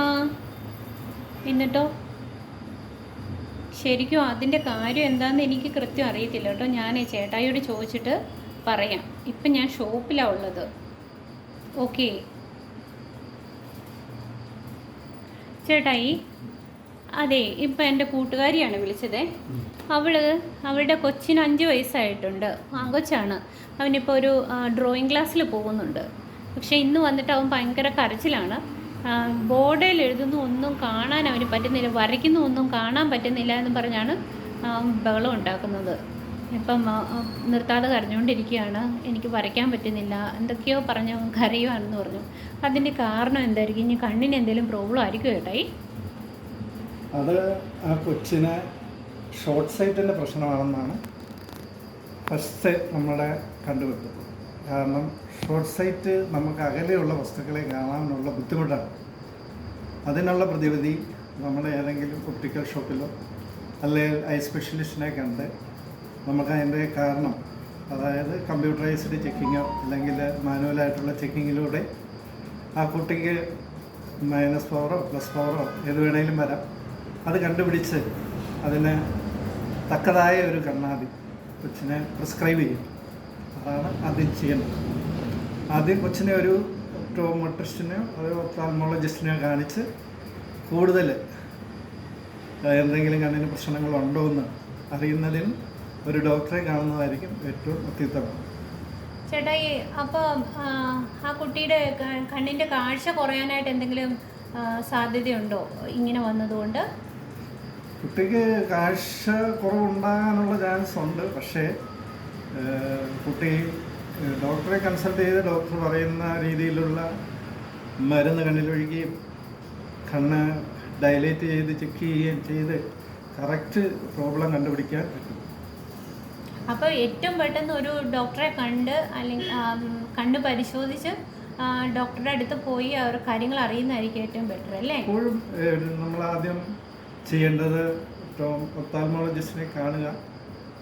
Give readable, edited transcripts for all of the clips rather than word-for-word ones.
ആ എന്നിട്ടോ ശരിക്കും അതിൻ്റെ കാര്യം എന്താണെന്ന് എനിക്ക് കൃത്യം അറിയത്തില്ല കേട്ടോ. ഞാൻ ചേട്ടായിയോട് ചോദിച്ചിട്ട് പറയാം. ഇപ്പം ഞാൻ ഷോപ്പിലാണ് ഉള്ളത്. ഓക്കെ ചേട്ടായി, അതെ ഇപ്പം എൻ്റെ കൂട്ടുകാരിയാണ് വിളിച്ചത്. അവളുടെ കൊച്ചിന് 5 വയസ്സായിട്ടുണ്ട്. കൊച്ചാണ്. അവനിപ്പോൾ ഒരു ഡ്രോയിങ് ക്ലാസ്സിൽ പോകുന്നുണ്ട്. പക്ഷേ ഇന്ന് വന്നിട്ട് അവൻ ഭയങ്കര കരച്ചിലാണ്. ബോർഡിൽ എഴുതുന്ന ഒന്നും കാണാൻ അവന് പറ്റുന്നില്ല, വരയ്ക്കുന്ന ഒന്നും കാണാൻ പറ്റുന്നില്ല എന്ന് പറഞ്ഞാണ് ബഹളം ഉണ്ടാക്കുന്നത്. ഇപ്പം നിർത്താതെ കരഞ്ഞുകൊണ്ടിരിക്കുകയാണ്. എനിക്ക് വരയ്ക്കാൻ പറ്റുന്നില്ല, എന്തൊക്കെയോ പറഞ്ഞു കരയുവാണെന്ന് പറഞ്ഞു. അതിൻ്റെ കാരണം എന്തായിരിക്കും? ഇനി കണ്ണിന് എന്തെങ്കിലും പ്രോബ്ലം ആയിരിക്കും ചേട്ടായി? അത് ആ കൊച്ചിന് ഷോർട്ട് സൈറ്റിൻ്റെ പ്രശ്നമാണെന്നാണ് ഫസ്റ്റ് നമ്മുടെ കണ്ടുപിടുത്തം. കാരണം ഷോർട്ട് സൈറ്റ് നമുക്ക് അകലെയുള്ള വസ്തുക്കളെ കാണാനുള്ള ബുദ്ധിമുട്ടാണ്. അതിനുള്ള പ്രതിവിധി നമ്മുടെ ഏതെങ്കിലും ഒപ്റ്റിക്കൽ ഷോപ്പിലോ അല്ലെങ്കിൽ ഐ സ്പെഷ്യലിസ്റ്റിനെ കണ്ട് നമുക്ക് അതിൻ്റെ കാരണം, അതായത് കമ്പ്യൂട്ടറൈസ്ഡ് ചെക്കിങ്ങോ അല്ലെങ്കിൽ മാനുവലായിട്ടുള്ള ചെക്കിങ്ങിലൂടെ ആ കുട്ടിക്ക് മൈനസ് പവറോ പ്ലസ് പവറോ ഏത് വേണമെങ്കിലും വരാം, അത് കണ്ടുപിടിച്ച് അതിന് തക്കതായ ഒരു കണ്ണാടി കൊച്ചിനെ പ്രിസ്ക്രൈബ് ചെയ്യും. അതാണ് ആദ്യം ചെയ്യേണ്ടത്. ആദ്യം കൊച്ചിനെ ഒരു ഒപ്റ്റോമെട്രിസ്റ്റിനെയോ ഒരു ഒപ്താൽമോളജിസ്റ്റിനെയോ കാണിച്ച് കൂടുതൽ എന്തെങ്കിലും കണ്ണിന് പ്രശ്നങ്ങളുണ്ടോ എന്ന് അറിയുന്നതിന് ഒരു ഡോക്ടറെ കാണുന്നതായിരിക്കും ഏറ്റവും അത്യുത്തമം. ചേട്ടായി, അപ്പോൾ ആ കുട്ടിയുടെ കണ്ണിൻ്റെ കാഴ്ച കുറയാനായിട്ട് എന്തെങ്കിലും സാധ്യതയുണ്ടോ ഇങ്ങനെ വന്നതുകൊണ്ട്? കുട്ടിക്ക് കാഴ്ച കുറവുണ്ടാകാനുള്ള ചാൻസ് ഉണ്ട്. പക്ഷേ കുട്ടി ഡോക്ടറെ കൺസൾട്ട് ചെയ്ത് ഡോക്ടർ പറയുന്ന രീതിയിലുള്ള മരുന്ന് കണ്ണിലൊഴുകുകയും കണ്ണ് ഡയലേറ്റ് ചെയ്ത് ചെക്ക് ചെയ്യുകയും ചെയ്ത് കറക്റ്റ് പ്രോബ്ലം കണ്ടുപിടിക്കാൻ പറ്റും. അപ്പോൾ ഏറ്റവും പെട്ടെന്ന് ഒരു ഡോക്ടറെ കണ്ട് അല്ലെങ്കിൽ കണ്ണ് പരിശോധിച്ച് ഡോക്ടറുടെ അടുത്ത് പോയി അവർ കാര്യങ്ങൾ അറിയുന്നതായിരിക്കും ഏറ്റവും ബെറ്റർ അല്ലേ? എപ്പോഴും നമ്മളാദ്യം ചെയ്യേണ്ടത് ഒപ്താൽമോളജിസ്റ്റിനെ കാണുക,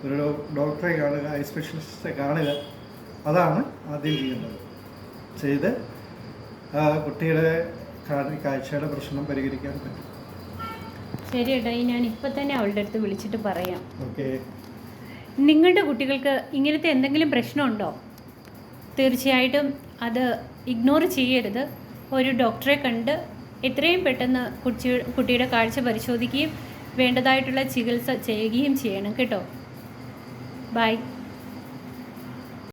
ഒരു ഡോക്ടറെ കാണുക, ഐ സ്പെഷ്യലിസ്റ്റിനെ കാണുക. അതാണ് ആദ്യം ചെയ്യേണ്ടത്. ചെയ്ത് കുട്ടിയുടെ കാഴ്ചയുടെ പ്രശ്നം പരിഹരിക്കാൻ പറ്റും. ശരി ഏട്ടാ, ഞാൻ ഇപ്പം തന്നെ അവളുടെ അടുത്ത് വിളിച്ചിട്ട് പറയാം. ഓക്കെ. നിങ്ങളുടെ കുട്ടികൾക്ക് ഇങ്ങനത്തെ എന്തെങ്കിലും പ്രശ്നമുണ്ടോ? തീർച്ചയായിട്ടും അത് ഇഗ്നോർ ചെയ്യരുത്. ഒരു ഡോക്ടറെ കണ്ട് എത്രയും പെട്ടെന്ന് കുട്ടിയുടെ കാഴ്ച പരിശോധിക്കുകയും വേണ്ടതായിട്ടുള്ള ചികിത്സ ചെയ്യുകയും ചെയ്യണം കേട്ടോ. ബൈ.